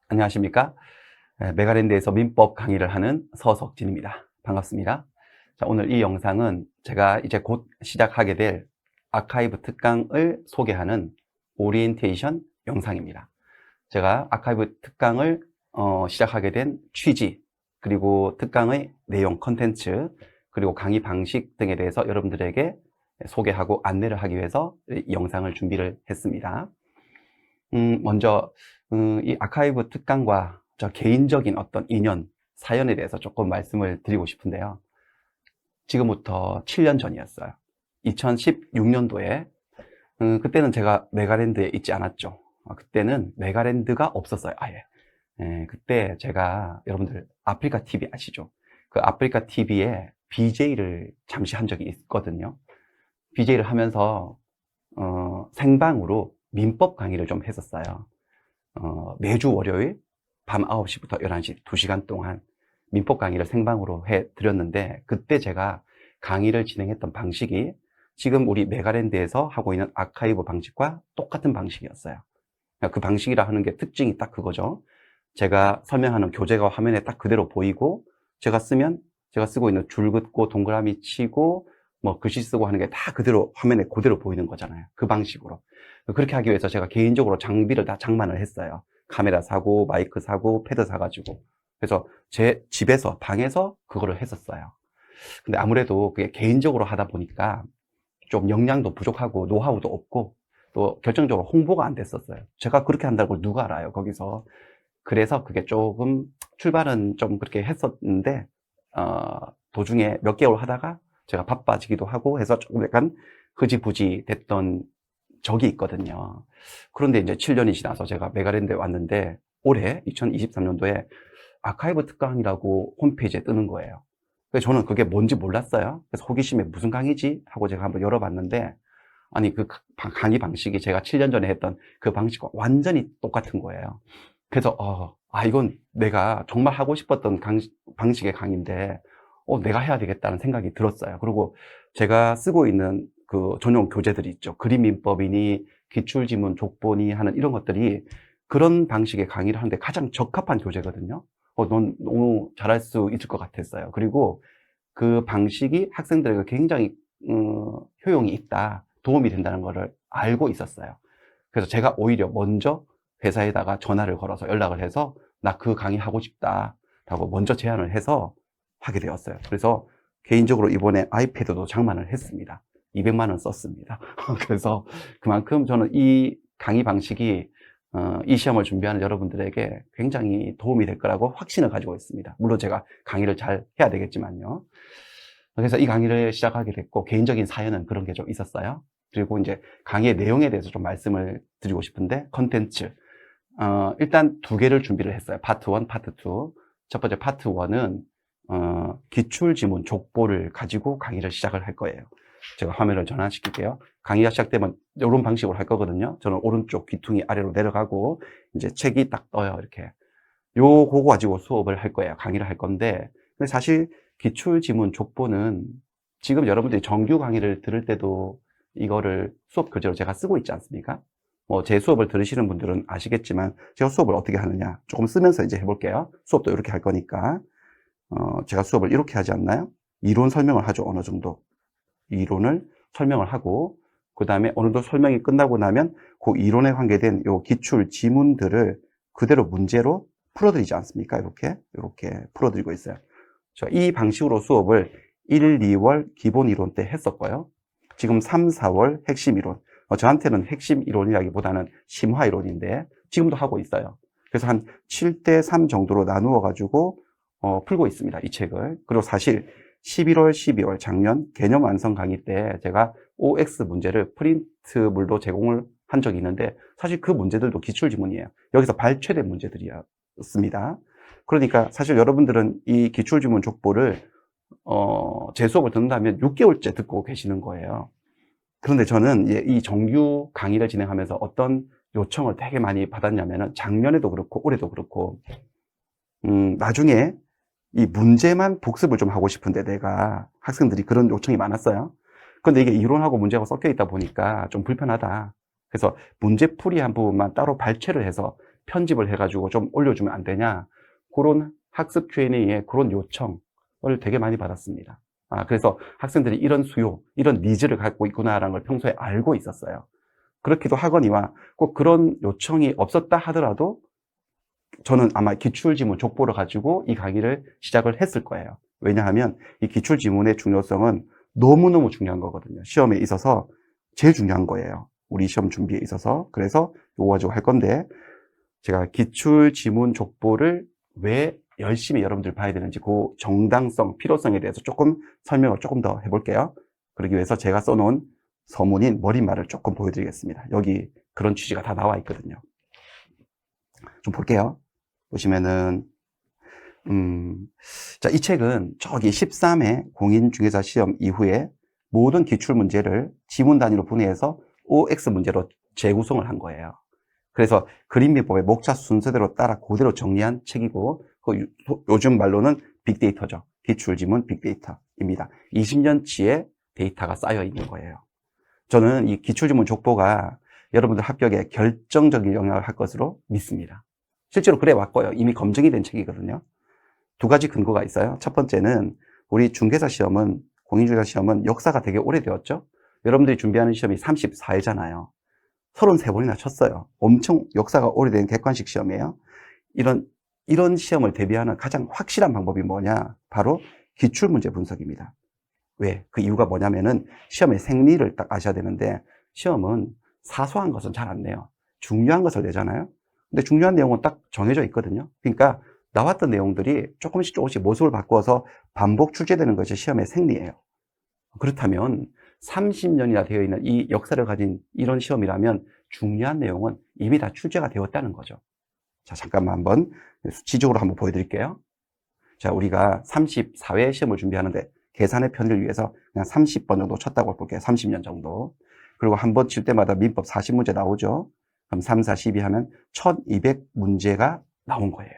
안녕하십니까? 메가랜드에서 민법 강의를 하는 서석진입니다. 반갑습니다. 자, 오늘 이 영상은 제가 이제 곧 시작하게 될 아카이브 특강을 소개하는 오리엔테이션 영상입니다. 제가 아카이브 특강을 시작하게 된 취지, 그리고 특강의 내용, 컨텐츠, 그리고 강의 방식 등에 대해서 여러분들에게 소개하고 안내를 하기 위해서 이 영상을 준비를 했습니다. 먼저 이 아카이브 특강과 저 개인적인 어떤 인연, 사연에 대해서 조금 말씀을 드리고 싶은데요. 지금부터 7년 전이었어요. 2016년도에 그때는 제가 메가랜드에 있지 않았죠. 그때는 메가랜드가 없었어요, 아예. 그때 제가 여러분들 아프리카 TV 아시죠? 그 아프리카 TV에 BJ를 잠시 한 적이 있거든요. BJ를 하면서 생방으로 민법 강의를 좀 했었어요. 매주 월요일 밤 9시부터 11시 2시간 동안 민법 강의를 생방으로 해드렸는데, 그때 제가 강의를 진행했던 방식이 지금 우리 메가랜드에서 하고 있는 아카이브 방식과 똑같은 방식이었어요. 그 방식이라 하는 게 특징이 딱 그거죠. 제가 설명하는 교재가 화면에 딱 그대로 보이고, 제가 쓰고 있는 줄 긋고 동그라미 치고 뭐 글씨 쓰고 하는 게 다 그대로 화면에 그대로 보이는 거잖아요. 그 방식으로. 그렇게 하기 위해서 제가 개인적으로 장비를 다 장만을 했어요. 카메라 사고 마이크 사고 패드 사가지고. 그래서 제 집에서 방에서 그거를 했었어요. 근데 아무래도 그게 개인적으로 하다 보니까 좀 역량도 부족하고 노하우도 없고, 또 결정적으로 홍보가 안 됐었어요. 제가 그렇게 한다고 누가 알아요, 거기서. 그래서 그게 조금 출발은 좀 그렇게 했었는데, 도중에 몇 개월 하다가 제가 바빠지기도 하고 해서 조금 약간 흐지부지 됐던 적이 있거든요. 그런데 이제 7년이 지나서 제가 메가랜드에 왔는데, 올해 2023년도에 아카이브 특강이라고 홈페이지에 뜨는 거예요. 그래서 저는 그게 뭔지 몰랐어요. 그래서 호기심에 무슨 강의지? 하고 제가 한번 열어봤는데, 아니, 그 강의 방식이 제가 7년 전에 했던 그 방식과 완전히 똑같은 거예요. 그래서, 이건 내가 정말 하고 싶었던 방식의 강의인데, 내가 해야 되겠다는 생각이 들었어요. 그리고 제가 쓰고 있는 그 전용 교재들이 있죠. 그림민법이니, 기출지문, 족보니 하는 이런 것들이 그런 방식의 강의를 하는데 가장 적합한 교재거든요. 넌 너무 잘할 수 있을 것 같았어요. 그리고 그 방식이 학생들에게 굉장히 효용이 있다, 도움이 된다는 것을 알고 있었어요. 그래서 제가 오히려 먼저 회사에다가 전화를 걸어서 연락을 해서 나 그 강의 하고 싶다라고 먼저 제안을 해서 하게 되었어요. 그래서 개인적으로 이번에 아이패드도 장만을 했습니다. 200만 원 썼습니다. 그래서 그만큼 저는 이 강의 방식이 이 시험을 준비하는 여러분들에게 굉장히 도움이 될 거라고 확신을 가지고 있습니다. 물론 제가 강의를 잘 해야 되겠지만요. 그래서 이 강의를 시작하게 됐고, 개인적인 사연은 그런 게 좀 있었어요. 그리고 이제 강의의 내용에 대해서 좀 말씀을 드리고 싶은데, 컨텐츠. 일단 두 개를 준비를 했어요. 파트 1, 파트 2. 첫 번째 파트 1은 기출지문 족보를 가지고 강의를 시작을 할 거예요. 제가 화면을 전환시킬게요. 강의가 시작되면 이런 방식으로 할 거거든요. 저는 오른쪽 귀퉁이 아래로 내려가고 이제 책이 딱 떠요, 이렇게. 요거 가지고 수업을 할 거예요. 강의를 할 건데, 근데 사실 기출지문 족보는 지금 여러분들이 정규 강의를 들을 때도 이거를 수업 교재로 제가 쓰고 있지 않습니까? 제 수업을 들으시는 분들은 아시겠지만 제가 수업을 어떻게 하느냐 조금 쓰면서 이제 해볼게요. 수업도 이렇게 할 거니까. 제가 수업을 이렇게 하지 않나요? 이론 설명을 하죠. 어느 정도 이론을 설명을 하고, 그 다음에 어느 정도 설명이 끝나고 나면 그 이론에 관계된 요 기출 지문들을 그대로 문제로 풀어드리지 않습니까? 이렇게 풀어드리고 있어요. 이 방식으로 수업을 1, 2월 기본 이론 때 했었고요. 지금 3, 4월 핵심 이론. 저한테는 핵심 이론이라기보다는 심화 이론인데 지금도 하고 있어요. 그래서 한 7대 3 정도로 나누어 가지고 풀고 있습니다, 이 책을. 그리고 사실 11월, 12월 작년 개념 완성 강의 때 제가 OX 문제를 프린트물로 제공을 한 적이 있는데, 사실 그 문제들도 기출지문이에요. 여기서 발췌된 문제들이었습니다. 그러니까 사실 여러분들은 이 기출지문 족보를 제 수업을 듣는다면 6개월째 듣고 계시는 거예요. 그런데 저는 이 정규 강의를 진행하면서 어떤 요청을 되게 많이 받았냐면은, 작년에도 그렇고 올해도 그렇고 나중에 이 문제만 복습을 좀 하고 싶은데, 내가 학생들이 그런 요청이 많았어요. 그런데 이게 이론하고 문제하고 섞여 있다 보니까 좀 불편하다. 그래서 문제풀이 한 부분만 따로 발췌를 해서 편집을 해가지고 좀 올려주면 안 되냐, 그런 학습 Q&A에 그런 요청을 되게 많이 받았습니다. 그래서 학생들이 이런 수요, 이런 니즈를 갖고 있구나라는 걸 평소에 알고 있었어요. 그렇기도 하거니와 꼭 그런 요청이 없었다 하더라도 저는 아마 기출지문 족보를 가지고 이 강의를 시작을 했을 거예요. 왜냐하면 이 기출지문의 중요성은 너무너무 중요한 거거든요. 시험에 있어서 제일 중요한 거예요. 우리 시험 준비에 있어서. 그래서 이거 가지고 할 건데, 제가 기출지문 족보를 왜 열심히 여러분들 봐야 되는지 그 정당성, 필요성에 대해서 조금 설명을 조금 더 해볼게요. 그러기 위해서 제가 써놓은 서문인 머릿말을 조금 보여드리겠습니다. 여기 그런 취지가 다 나와 있거든요. 좀 볼게요. 보시면은 자, 이 책은 저기 13회 공인중개사 시험 이후에 모든 기출문제를 지문 단위로 분해해서 OX 문제로 재구성을 한 거예요. 그래서 그림미법의 목차 순서대로 따라 그대로 정리한 책이고, 요즘 말로는 빅데이터죠. 기출지문 빅데이터입니다. 20년치의 데이터가 쌓여 있는 거예요. 저는 이 기출지문 족보가 여러분들 합격에 결정적인 영향을 할 것으로 믿습니다. 실제로 그래 왔고요. 이미 검증이 된 책이거든요. 두 가지 근거가 있어요. 첫 번째는 우리 중개사 시험은, 공인중개사 시험은 역사가 되게 오래되었죠. 여러분들이 준비하는 시험이 34회잖아요. 33번이나 쳤어요. 엄청 역사가 오래된 객관식 시험이에요. 이런 시험을 대비하는 가장 확실한 방법이 뭐냐? 바로 기출문제 분석입니다. 왜? 그 이유가 뭐냐면은 시험의 생리를 딱 아셔야 되는데, 시험은 사소한 것은 잘 안 내요. 중요한 것을 내잖아요. 근데 중요한 내용은 딱 정해져 있거든요. 그러니까 나왔던 내용들이 조금씩 모습을 바꾸어서 반복 출제되는 것이 시험의 생리예요. 그렇다면 30년이나 되어 있는 이 역사를 가진 이런 시험이라면 중요한 내용은 이미 다 출제가 되었다는 거죠. 자, 잠깐만 한번 수치적으로 한번 보여드릴게요. 자, 우리가 34회 시험을 준비하는데 계산의 편의를 위해서 그냥 30번 정도 쳤다고 볼게요. 30년 정도. 그리고 한 번 칠 때마다 민법 40문제 나오죠. 그럼 3, 4, 12 하면 1200문제가 나온 거예요.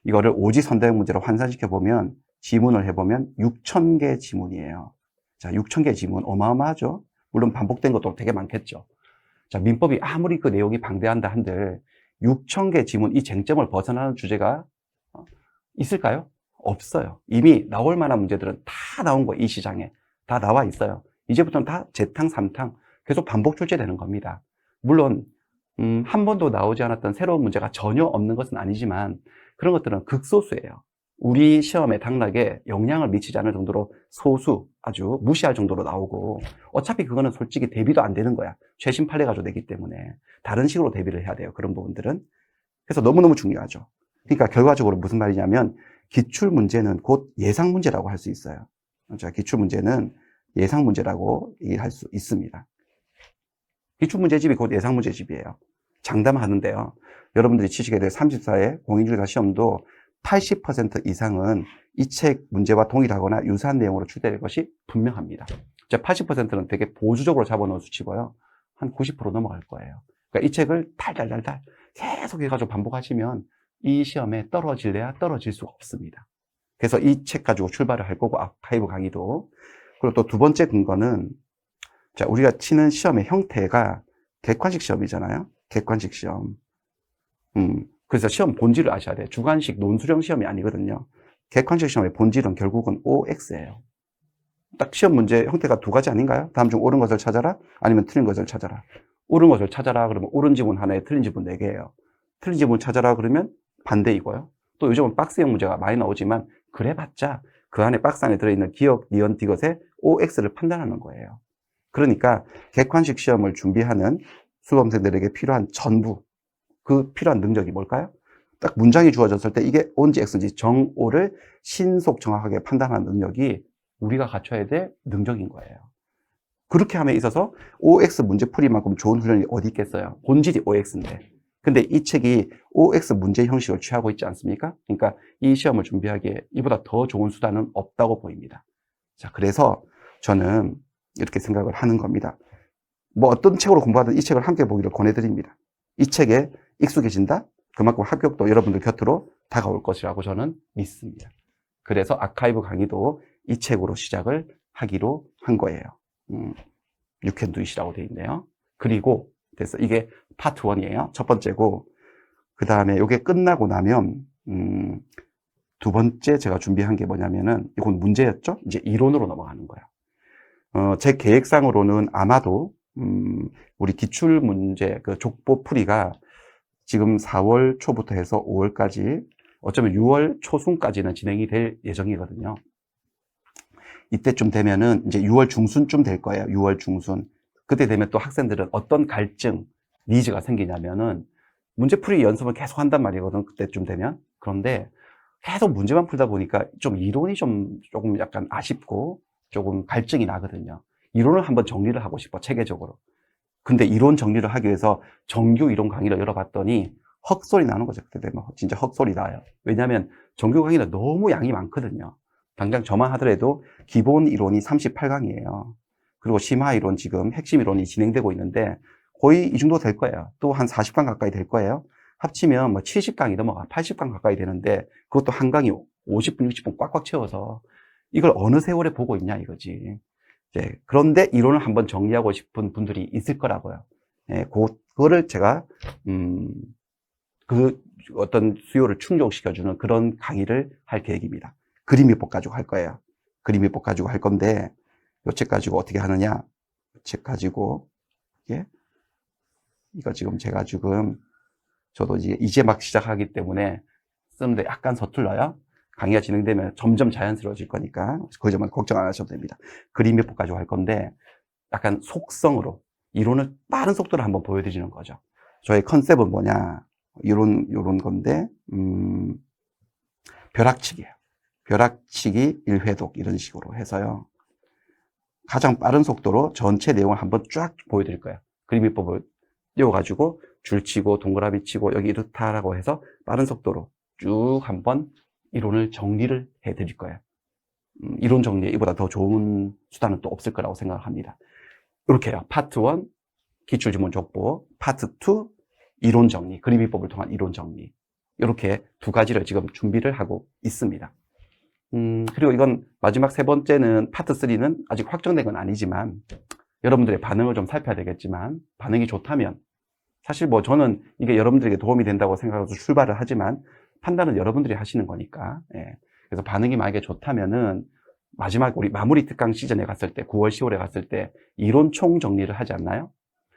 이거를 오지선다형 문제로 환산시켜 보면, 지문을 해보면 6000개 지문이에요. 자, 6000개 지문 어마어마하죠. 물론 반복된 것도 되게 많겠죠. 자, 민법이 아무리 그 내용이 방대한다 한들 6000개 지문, 이 쟁점을 벗어나는 주제가 있을까요? 없어요. 이미 나올 만한 문제들은 다 나온 거예요. 이 시장에 다 나와 있어요. 이제부터는 다 재탕, 삼탕 계속 반복 출제되는 겁니다. 물론 한 번도 나오지 않았던 새로운 문제가 전혀 없는 것은 아니지만, 그런 것들은 극소수예요. 우리 시험의 당락에 영향을 미치지 않을 정도로 소수, 아주 무시할 정도로 나오고, 어차피 그거는 솔직히 대비도 안 되는 거야. 최신 판례 가지고 내기 때문에 다른 식으로 대비를 해야 돼요. 그런 부분들은. 그래서 너무너무 중요하죠. 그러니까 결과적으로 무슨 말이냐면, 기출문제는 곧 예상문제라고 할 수 있어요. 자, 기출문제는 예상문제라고 얘기할 수 있습니다. 기출문제집이 곧 예상문제집이에요. 장담하는데요. 여러분들이 치시게 될 34회 공인중개사 시험도 80% 이상은 이 책 문제와 동일하거나 유사한 내용으로 출제될 것이 분명합니다. 80%는 되게 보수적으로 잡아놓은 수치고요. 한 90% 넘어갈 거예요. 그러니까 이 책을 달달달달 계속 해가지고 반복하시면 이 시험에 떨어질래야 떨어질 수가 없습니다. 그래서 이 책 가지고 출발을 할 거고, 아카이브 강의도. 그리고 또 두 번째 근거는, 자, 우리가 치는 시험의 형태가 객관식 시험이잖아요. 객관식 시험. 그래서 시험 본질을 아셔야 돼요. 주관식 논술형 시험이 아니거든요. 객관식 시험의 본질은 결국은 OX예요. 딱 시험 문제 형태가 두 가지 아닌가요? 다음 중 옳은 것을 찾아라, 아니면 틀린 것을 찾아라. 옳은 것을 찾아라 그러면 옳은 지문 하나에 틀린 지문 4개예요. 틀린 지문 찾아라 그러면 반대이고요. 또 요즘은 박스형 문제가 많이 나오지만, 그래봤자 그 안에 박스 안에 들어있는 기억, 니은, 디귿의 OX를 판단하는 거예요. 그러니까 객관식 시험을 준비하는 수험생들에게 필요한 전부, 그 필요한 능력이 뭘까요? 딱 문장이 주어졌을 때 이게 O인지 X인지 정오를 신속 정확하게 판단하는 능력이 우리가 갖춰야 될 능력인 거예요. 그렇게 함에 있어서 OX 문제풀이만큼 좋은 훈련이 어디 있겠어요? 본질이 OX인데. 근데 이 책이 OX 문제 형식을 취하고 있지 않습니까? 그러니까 이 시험을 준비하기에 이보다 더 좋은 수단은 없다고 보입니다. 자, 그래서 저는 이렇게 생각을 하는 겁니다. 뭐 어떤 책으로 공부하든 이 책을 함께 보기를 권해드립니다. 이 책에 익숙해진다? 그만큼 합격도 여러분들 곁으로 다가올 것이라고 저는 믿습니다. 그래서 아카이브 강의도 이 책으로 시작을 하기로 한 거예요. You can do it이라고 되어 있네요. 그리고 됐어. 이게 파트 1이에요. 첫 번째고, 그 다음에 이게 끝나고 나면, 두 번째 제가 준비한 게 뭐냐면은, 이건 문제였죠? 이제 이론으로 넘어가는 거예요. 제 계획상으로는 아마도, 우리 기출문제, 그 족보 풀이가 지금 4월 초부터 해서 5월까지, 어쩌면 6월 초순까지는 진행이 될 예정이거든요. 이때쯤 되면은 이제 6월 중순쯤 될 거예요. 6월 중순. 그때 되면 또 학생들은 어떤 갈증, 니즈가 생기냐면은 문제풀이 연습을 계속 한단 말이거든. 그때쯤 되면. 그런데 계속 문제만 풀다 보니까 좀 이론이 조금 약간 아쉽고 조금 갈증이 나거든요. 이론을 한번 정리를 하고 싶어, 체계적으로. 근데 이론 정리를 하기 위해서 정규 이론 강의를 열어봤더니 헛소리 나는 거죠. 그때 되면 진짜 헛소리 나요. 왜냐하면 정규 강의는 너무 양이 많거든요. 당장 저만 하더라도 기본 이론이 38강이에요. 그리고 심화 이론 지금 핵심 이론이 진행되고 있는데 거의 이 정도 될 거예요. 또 한 40강 가까이 될 거예요. 합치면 뭐 70강이 넘어가 80강 가까이 되는데 그것도 한 강이 50분, 60분 꽉꽉 채워서 이걸 어느 세월에 보고 있냐 이거지. 예, 그런데 이론을 한번 정리하고 싶은 분들이 있을 거라고요. 예, 그거를 제가 그 어떤 수요를 충족시켜주는 그런 강의를 할 계획입니다. 그림 위법 가지고 할 거예요. 그림 위법 가지고 할 건데 요 책 가지고 어떻게 하느냐? 요 책 가지고 예? 이거 지금 제가 저도 이제 막 시작하기 때문에 쓰는데 약간 서툴러요. 강의가 진행되면 점점 자연스러워질 거니까 그 점은 걱정 안 하셔도 됩니다. 그림 몇 번 가지고 할 건데 약간 속성으로 이론을 빠른 속도로 한번 보여드리는 거죠. 저의 컨셉은 뭐냐, 이런 건데 벼락치기예요. 벼락치기 1회독 이런 식으로 해서요. 가장 빠른 속도로 전체 내용을 한번 쫙 보여드릴 거예요. 그림 비법을 띄워가지고 줄치고 동그라미 치고 여기 이렇다라고 해서 빠른 속도로 쭉 한번 이론을 정리를 해드릴 거예요. 이론 정리에 이보다 더 좋은 수단은 또 없을 거라고 생각합니다. 이렇게 해요. 파트 1 기출지문 족보, 파트 2 이론 정리, 그림 비법을 통한 이론 정리, 이렇게 두 가지를 지금 준비를 하고 있습니다. 그리고 이건 마지막 세 번째는 파트 3는 아직 확정된 건 아니지만 여러분들의 반응을 좀 살펴야 되겠지만 반응이 좋다면 사실 뭐 저는 이게 여러분들에게 도움이 된다고 생각해서 출발을 하지만 판단은 여러분들이 하시는 거니까. 예. 그래서 반응이 만약에 좋다면은 마지막 우리 마무리 특강 시즌에 갔을 때 9월 10월에 갔을 때 이론 총정리를 하지 않나요?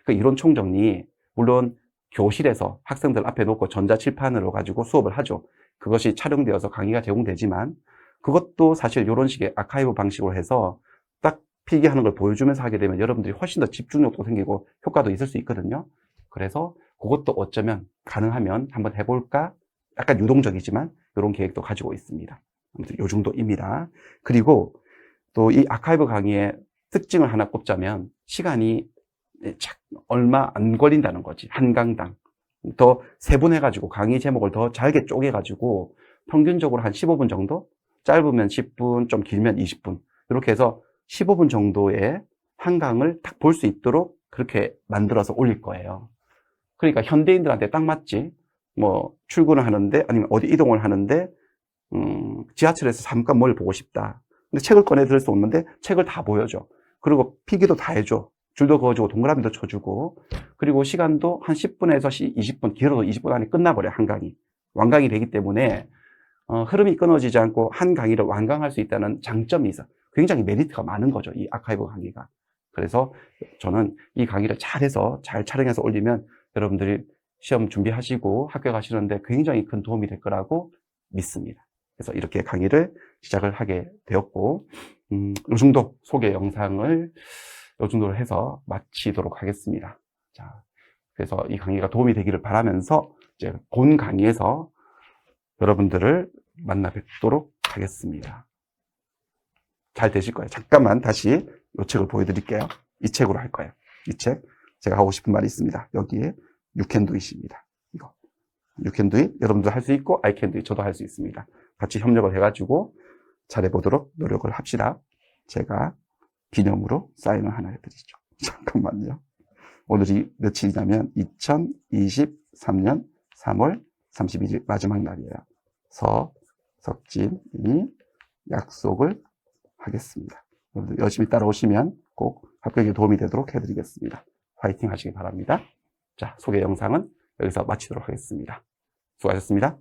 그 이론 총정리 물론 교실에서 학생들 앞에 놓고 전자칠판으로 가지고 수업을 하죠. 그것이 촬영되어서 강의가 제공되지만 그것도 사실 이런 식의 아카이브 방식으로 해서 딱 필기하는 걸 보여주면서 하게 되면 여러분들이 훨씬 더 집중력도 생기고 효과도 있을 수 있거든요. 그래서 그것도 어쩌면 가능하면 한번 해볼까? 약간 유동적이지만 이런 계획도 가지고 있습니다. 아무튼 이 정도입니다. 그리고 또 이 아카이브 강의의 특징을 하나 꼽자면 시간이 얼마 안 걸린다는 거지. 한 강당. 더 세분해가지고 강의 제목을 더 잘게 쪼개가지고 평균적으로 한 15분 정도? 짧으면 10분, 좀 길면 20분. 이렇게 해서 15분 정도의 한 강을 딱 볼 수 있도록 그렇게 만들어서 올릴 거예요. 그러니까 현대인들한테 딱 맞지. 뭐 출근을 하는데 아니면 어디 이동을 하는데 지하철에서 잠깐 뭘 보고 싶다. 근데 책을 꺼내 들 수 없는데 책을 다 보여줘. 그리고 필기도 다 해줘. 줄도 그어주고 동그라미도 쳐주고 그리고 시간도 한 10분에서 20분, 길어도 20분 안에 끝나버려. 한 강의. 완강이 되기 때문에 흐름이 끊어지지 않고 한 강의를 완강할 수 있다는 장점이 있어. 굉장히 메리트가 많은 거죠. 이 아카이브 강의가. 그래서 저는 이 강의를 잘해서 잘 촬영해서 올리면 여러분들이 시험 준비하시고 학교 가시는데 굉장히 큰 도움이 될 거라고 믿습니다. 그래서 이렇게 강의를 시작을 하게 되었고 이 정도 소개 영상을 이 정도로 해서 마치도록 하겠습니다. 자, 그래서 이 강의가 도움이 되기를 바라면서 이제 본 강의에서 여러분들을 만나 뵙도록 하겠습니다. 잘 되실 거예요. 잠깐만 다시 이 책을 보여드릴게요. 이 책으로 할 거예요. 이 책. 제가 하고 싶은 말이 있습니다. 여기에 You can do it입니다. 이거. You can do it. 여러분도 할 수 있고 I can do it. 저도 할 수 있습니다. 같이 협력을 해가지고 잘해보도록 노력을 합시다. 제가 기념으로 사인을 하나 해드리죠. 잠깐만요. 오늘이 며칠이냐면 2023년 3월 31일 마지막 날이에요. 석진이 약속을 하겠습니다. 여러분들 열심히 따라오시면 꼭 합격에 도움이 되도록 해드리겠습니다. 화이팅 하시기 바랍니다. 자, 소개 영상은 여기서 마치도록 하겠습니다. 수고하셨습니다.